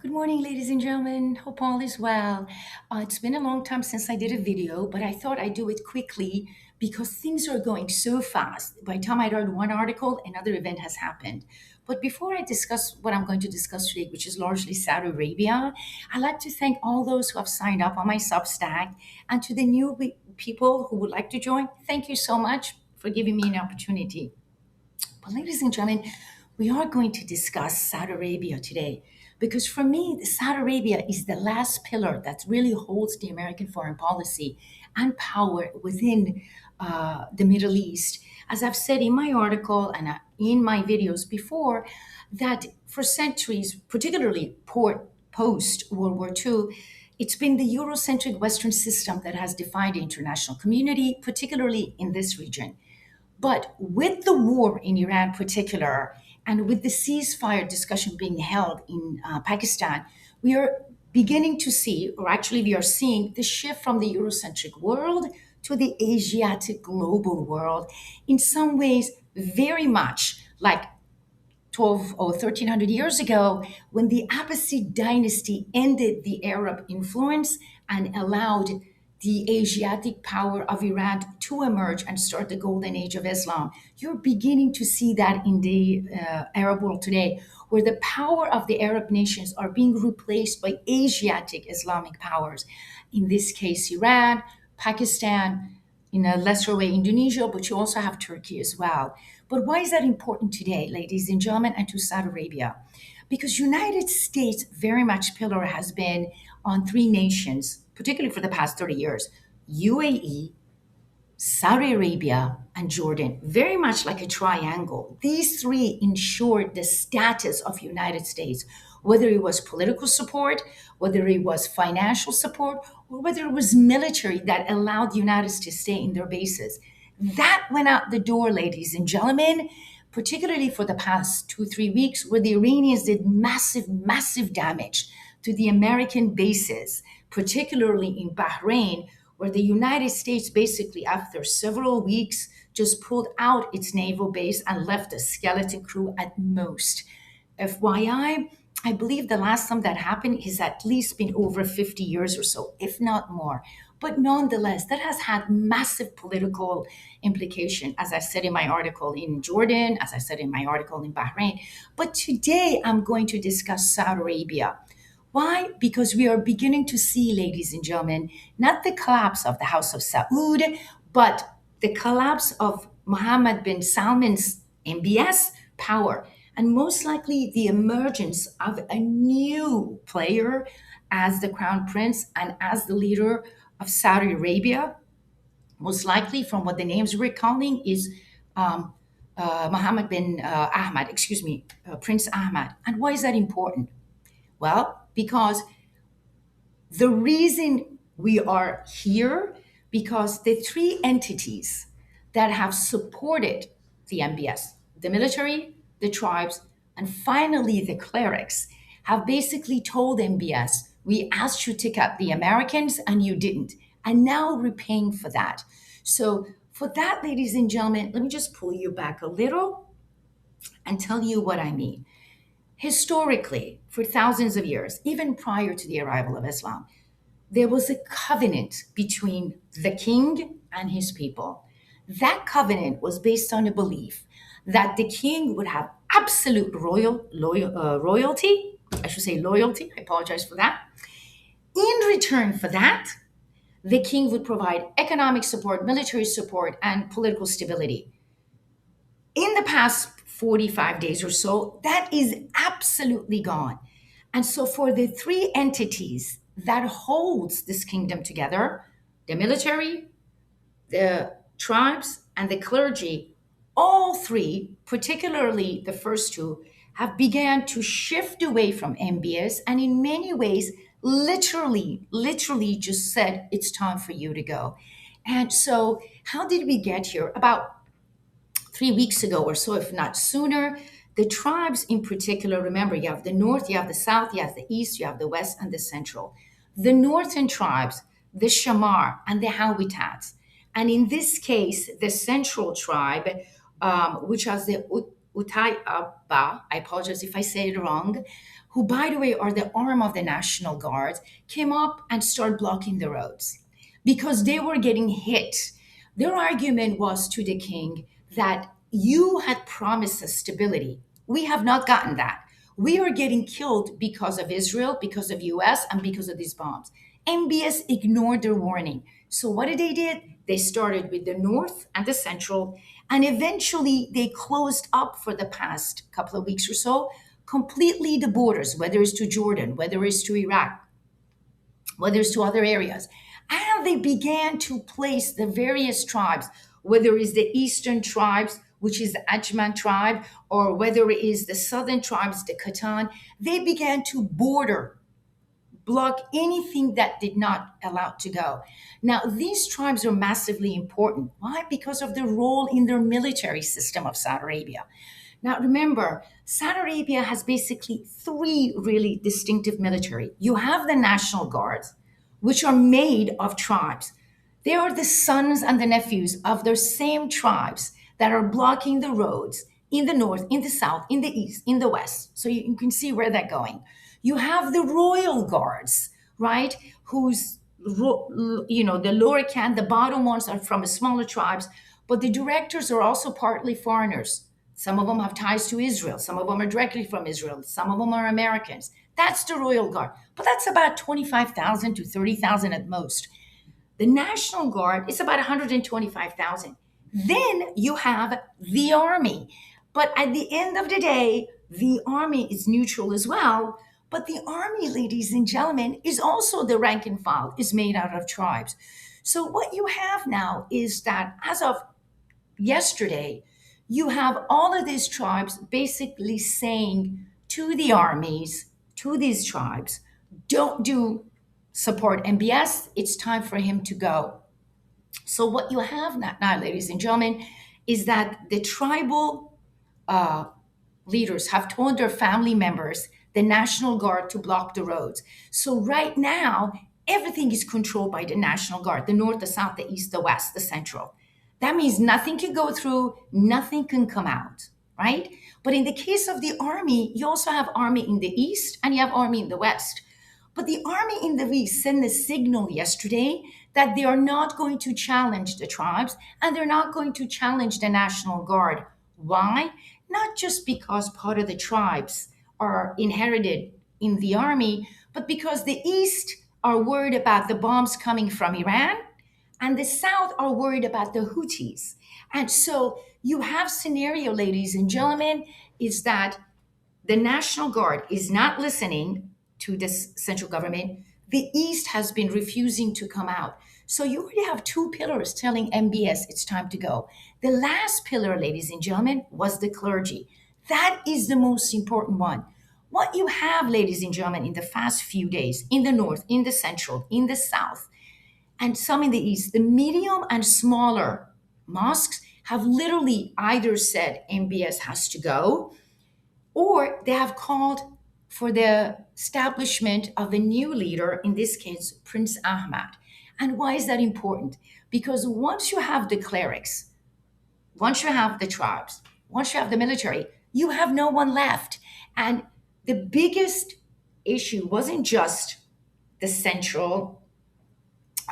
Good morning, ladies and gentlemen. Hope all is well. It's been a long time since I did a video, but I thought I'd do it quickly because things are going so fast. By the time I write one article, another event has happened. But before I discuss what I'm going to discuss today, which is largely Saudi Arabia, I'd like to thank all those who have signed up on my Substack and to the new people who would like to join. Thank you so much for giving me an opportunity. But, ladies and gentlemen, we are going to discuss Saudi Arabia today because for me, Saudi Arabia is the last pillar that really holds the American foreign policy and power within the Middle East. As I've said in my article and in my videos before, that for centuries, particularly post World War II, it's been the Eurocentric Western system that has defined the international community, particularly in this region. But with the war in Iran, particular, and with the ceasefire discussion being held in Pakistan, we are beginning to see, or actually, we are seeing the shift from the Eurocentric world to the Asiatic global world. In some ways, very much like 12 or 1300 years ago when the Abbasid dynasty ended the Arab influence and allowed the Asiatic power of Iran to emerge and start the golden age of Islam. You're beginning to see that in the Arab world today, where the power of the Arab nations are being replaced by Asiatic Islamic powers. In this case, Iran, Pakistan, in a lesser way, Indonesia, but you also have Turkey as well. But why is that important today, ladies and gentlemen, and to Saudi Arabia? Because United States very much pillar has been on three nations, particularly for the past 30 years: UAE, Saudi Arabia, and Jordan, very much like a triangle. These three ensured the status of United States, whether it was political support, whether it was financial support, or whether it was military that allowed the United States to stay in their bases. That went out the door, ladies and gentlemen, particularly for the past 2, 3 weeks, where the Iranians did massive, massive damage to the American bases, particularly in Bahrain, where the United States basically, after several weeks, just pulled out its naval base and left a skeleton crew at most. FYI, I believe the last time that happened has at least been over 50 years or so, if not more. But nonetheless, that has had massive political implication, as I said in my article in Jordan, as I said in my article in Bahrain. But today I'm going to discuss Saudi Arabia. Why? Because we are beginning to see, ladies and gentlemen, not the collapse of the House of Saud, but the collapse of Mohammed bin Salman's MBS power, and most likely the emergence of a new player as the crown prince and as the leader of Saudi Arabia. Most likely, from what the names we're calling, is um, Mohammed bin Ahmad, excuse me, Prince Ahmad. And why is that important? Well, because the reason we are here, because the three entities that have supported the MBS, the military, the tribes, and finally the clerics, have basically told MBS, we asked you to cut the Americans and you didn't. And now we're paying for that. So, for that, ladies and gentlemen, let me just pull you back a little and tell you what I mean. Historically, for thousands of years, even prior to the arrival of Islam, there was a covenant between the king and his people. That covenant was based on a belief that the king would have absolute royalty. I should say loyalty. I apologize for that. In return for that, the king would provide economic support, military support, and political stability. In the past 45 days or so, that is absolutely gone. And so for the three entities that holds this kingdom together, the military, the tribes, and the clergy, all three, particularly the first two, have began to shift away from MBS and in many ways literally just said it's time for you to go. And so how did we get here? About 3 weeks ago or so, if not sooner, the tribes in particular, remember, you have the north, you have the south, you have the east, you have the west, and the central. The northern tribes, the Shamar and the Hawitats, and in this case, the central tribe, which has the Utay Abba, I apologize if I say it wrong, who, by the way, are the arm of the National Guard, came up and started blocking the roads because they were getting hit. Their argument was to the king that you had promised us stability. We have not gotten that. We are getting killed because of Israel, because of US, and because of these bombs. MBS ignored their warning. So what did they did? They started with the north and the central, and eventually they closed up for the past couple of weeks or so completely the borders, whether it's to Jordan, whether it's to Iraq, whether it's to other areas. And they began to place the various tribes, whether it's the eastern tribes, which is the Ajman tribe, or whether it is the southern tribes, the Khatan, they began to border, block anything that did not allow to go. Now, these tribes are massively important. Why? Because of their role in their military system of Saudi Arabia. Now, remember, Saudi Arabia has basically three really distinctive military. You have the National Guards, which are made of tribes. They are the sons and the nephews of those same tribes that are blocking the roads in the north, in the south, in the east, in the west. So you can see where they're going. You have the royal guards, right? Who's, the lower can, the bottom ones are from the smaller tribes, but the directors are also partly foreigners. Some of them have ties to Israel. Some of them are directly from Israel. Some of them are Americans. That's the royal guard. But that's about 25,000 to 30,000 at most. The National Guard is about 125,000. Then you have the army. But at the end of the day, the army is neutral as well. But the army, ladies and gentlemen, is also the rank and file, is made out of tribes. So what you have now is that as of yesterday, you have all of these tribes basically saying to the armies, to these tribes, don't do support MBS. It's time for him to go. So what you have now, ladies and gentlemen, is that the tribal uh, leaders have told their family members, the National Guard, to block the roads. So right now, everything is controlled by the National Guard, the north, the south, the east, the west, the central. That means nothing can go through, nothing can come out, right? But in the case of the army, you also have army in the east and you have army in the west. But the army in the east sent a signal yesterday that they are not going to challenge the tribes and they're not going to challenge the National Guard. Why? Not just because part of the tribes are inherited in the army, but because the east are worried about the bombs coming from Iran and the South are worried about the Houthis. And so you have scenario, ladies and gentlemen, is that the National Guard is not listening to this central government. The East has been refusing to come out. So you already have two pillars telling MBS it's time to go. The last pillar, ladies and gentlemen, was the clergy. That is the most important one. What you have, ladies and gentlemen, in the past few days, in the north, in the central, in the south, and some in the east, the medium and smaller mosques have literally either said MBS has to go or they have called for the establishment of a new leader, in this case, Prince Ahmad. And why is that important? Because once you have the clerics, once you have the tribes, once you have the military, you have no one left. And the biggest issue wasn't just the central,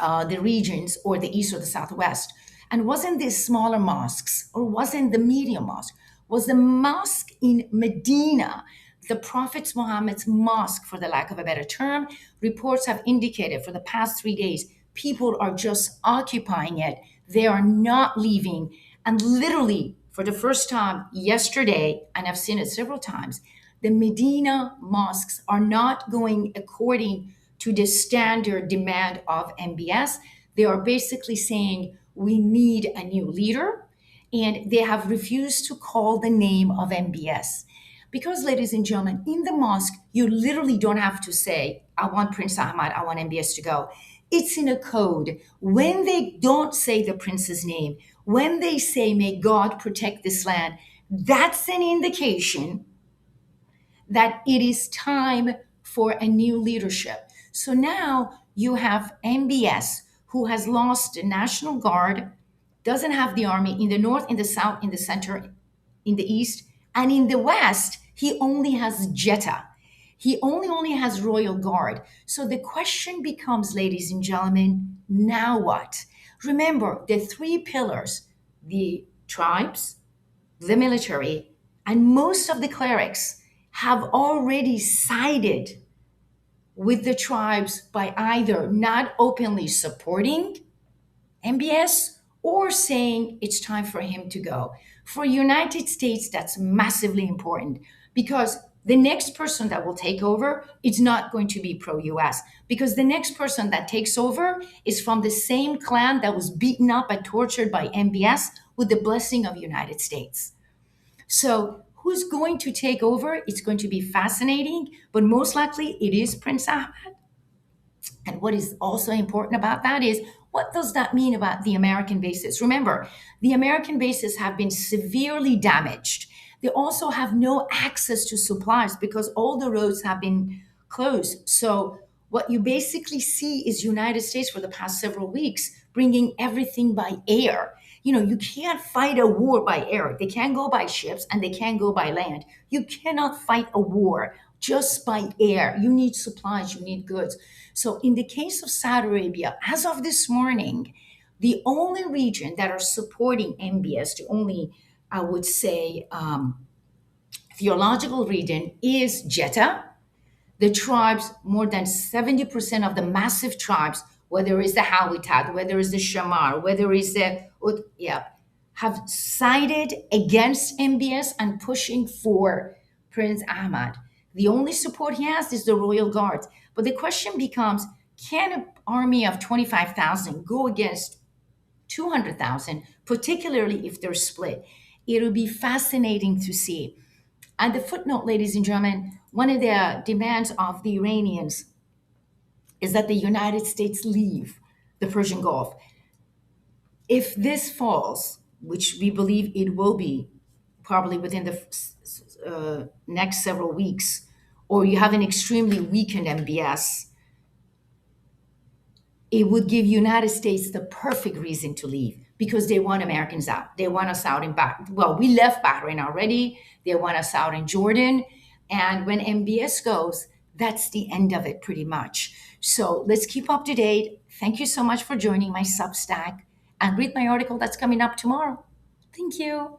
the regions, or the east or the southwest, and wasn't these smaller mosques, or wasn't the medium mosque, was the mosque in Medina, the Prophet Muhammad's mosque, for the lack of a better term. Reports have indicated for the past 3 days, people are just occupying it. They are not leaving. And literally, for the first time yesterday, and I've seen it several times, the Medina mosques are not going according to the standard demand of MBS. They are basically saying, we need a new leader, and they have refused to call the name of MBS. Because, ladies and gentlemen, in the mosque, you literally don't have to say, I want Prince Ahmad, I want MBS to go. It's in a code. When they don't say the prince's name, when they say, may God protect this land, that's an indication that it is time for a new leadership. So now you have MBS, who has lost the National Guard, doesn't have the army in the north, in the south, in the center, in the east, and in the west, he only has Jeddah. He only has royal guard. So the question becomes, ladies and gentlemen, now what? Remember the three pillars: the tribes, the military, and most of the clerics have already sided with the tribes by either not openly supporting MBS or saying it's time for him to go. For United States, that's massively important because the next person that will take over is not going to be pro-US, because the next person that takes over is from the same clan that was beaten up and tortured by MBS with the blessing of United States. So who's going to take over? It's going to be fascinating, but most likely it is Prince Ahmed. And what is also important about that is, what does that mean about the American bases? Remember, the American bases have been severely damaged. They also have no access to supplies because all the roads have been closed. So what you basically see is United States for the past several weeks bringing everything by air. You can't fight a war by air. They can't go by ships and they can't go by land. You cannot fight a war just by air. You need supplies, you need goods. So, in the case of Saudi Arabia, as of this morning, the only region that are supporting MBS, the only, I would say, theological region is Jeddah. The tribes, more than 70% of the massive tribes, whether it's the Hawitat, whether it's the Shamar, whether it's the yeah, have sided against MBS and pushing for Prince Ahmad. The only support he has is the royal guards. But the question becomes, can an army of 25,000 go against 200,000, particularly if they're split? It'll be fascinating to see. And the footnote, ladies and gentlemen, one of the demands of the Iranians is that the United States leave the Persian Gulf. If this falls, which we believe it will be probably within the next several weeks, or you have an extremely weakened MBS, it would give United States the perfect reason to leave because they want Americans out. They want us out in well, we left Bahrain already. They want us out in Jordan. And when MBS goes, that's the end of it pretty much. So let's keep up to date. Thank you so much for joining my Substack and read my article that's coming up tomorrow. Thank you.